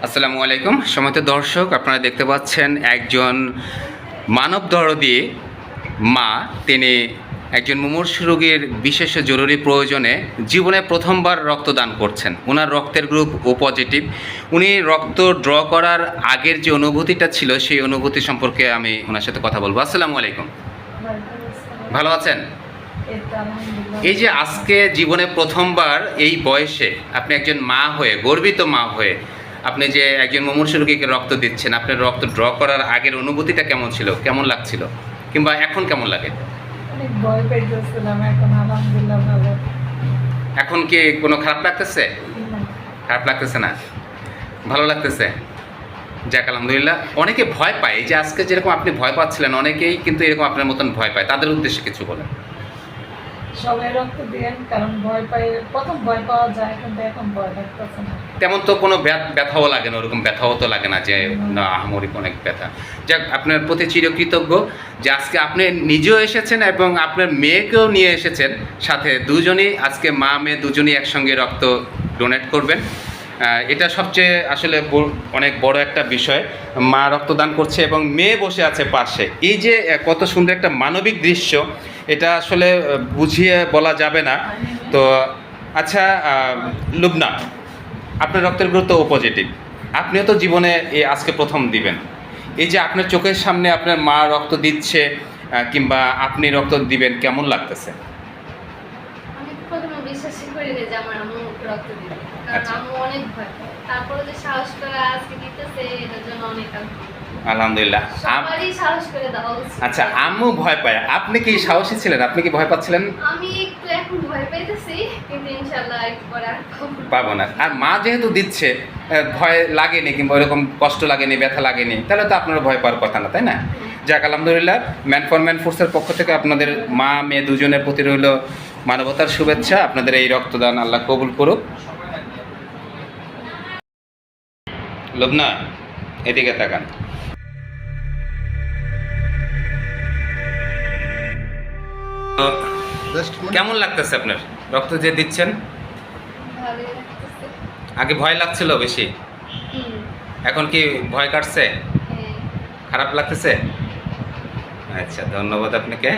আসসালামু আলাইকুম সম্মানিত দর্শক, আপনারা দেখতে পাচ্ছেন একজন মানবদরদী মা। তিনি একজন মুমূর্ষু রোগীর বিশেষ জরুরি প্রয়োজনে জীবনে প্রথমবার রক্তদান করছেন। ওনার রক্তের গ্রুপ ও পজিটিভ। উনি রক্ত ড্র করার আগের যে অনুভূতিটা ছিল সেই অনুভূতি সম্পর্কে আমি ওনার সাথে কথা বলবো। আসসালামু আলাইকুম, ভালো আছেন? এই যে আজকে জীবনে প্রথমবার এই বয়সে আপনি একজন মা হয়ে, গর্বিত মা হয়ে, আপনি যে একজন মুমূর্ষু রোগীকে রক্ত দিচ্ছেন, আপনার রক্ত ড্র করার আগের অনুভূতিটা কেমন ছিল, কেমন লাগছিল, কিংবা এখন কেমন লাগে? অনেক ভয় পেয়েছিলাম, এখন আলহামদুলিল্লাহ ভালো। এখন কি কোনো খারাপ লাগতেছে? খারাপ লাগতেছে না, ভালো লাগতেছে। যাক আলহামদুলিল্লাহ। অনেকে ভয় পায়, এই যে আজকে যেরকম আপনি ভয় পাচ্ছিলেন, অনেকেই কিন্তু এরকম আপনার মতন ভয় পায়। তাদের উদ্দেশ্যে কিছু বলেন। সবাই রক্ত দেন, কারণ ভয় পাই, প্রথম ভয় পাওয়া যায়, কিন্তু এখন ভয় লাগতেছে না। তেমন তো কোনো ব্যথাও লাগে না, ওরকম ব্যথাও তো লাগে না যে না আহামরি অনেক ব্যথা। যাক, আপনার প্রতি চিরকৃতজ্ঞ যে আজকে আপনি নিজেও এসেছেন এবং আপনার মেয়েকেও নিয়ে এসেছেন সাথে। দুজনই আজকে মা মেয়ে দুজনই একসঙ্গে রক্ত ডোনেট করবেন। এটা সবচেয়ে আসলে অনেক বড় একটা বিষয়। মা রক্তদান করছে এবং মেয়ে বসে আছে পাশে। এই যে কত সুন্দর একটা মানবিক দৃশ্য, এটা আসলে বুঝিয়ে বলা যাবে না। তো আচ্ছা লুবনা, আপনার রক্তের গ্রুপ তো ও পজিটিভ, আপনিও তো জীবনে আজকে প্রথম দিবেন। এই যে আপনার চোখের সামনে আপনার মা রক্ত দিচ্ছে কিংবা আপনি রক্ত দিবেন, কেমন লাগতেছে? আমি প্রথমে বিশ্বাসই করিনি যে আমার আম্মু রক্ত দিবে, কারণ আচ্ছা। আম্মু অনেক ভয় পায়। তারপরে যে সাহস করে আজকে দিতেছে, এটার জন্য অনেক আলহামদুলিল্লাহ। সবারই সাহস করে দেওয়া উচিত। আচ্ছা, আম্মু ভয় পায়, আপনি কি সাহসী ছিলেন? আপনি কি ভয় পাচ্ছিলেন? আমি একটু এখন ভয় পাইতেছি, কিন্তু ইনশাআল্লাহ একটু পরে আর পাবো না। আর মা যেহেতু দিচ্ছে, ভয় লাগেনি কিংবা ওরকম কষ্ট লাগেনি, ব্যথা লাগেনি, তাহলে তো আপনার ভয় পাওয়ার কথা না, তাই না? যাক আলহামদুলিল্লাহ। ম্যান ফর ম্যান ফোর্সের পক্ষ থেকে আপনাদের মা মেয়ে দুজনের প্রতি রইল মানবতার শুভেচ্ছা। আপনাদের এই রক্তদান আল্লাহ কবুল করুক। লুবনা, এদিকে তাকান। তো কেমন লাগতেছে আপনার রক্ত যে দিচ্ছেন? ভালোই লাগতেছে। আগে ভয় লাগছিল বেশি, এখন কি ভয় কাটছে? হ্যাঁ। খারাপ লাগতেছে? আচ্ছা, ধন্যবাদ আপনাকে।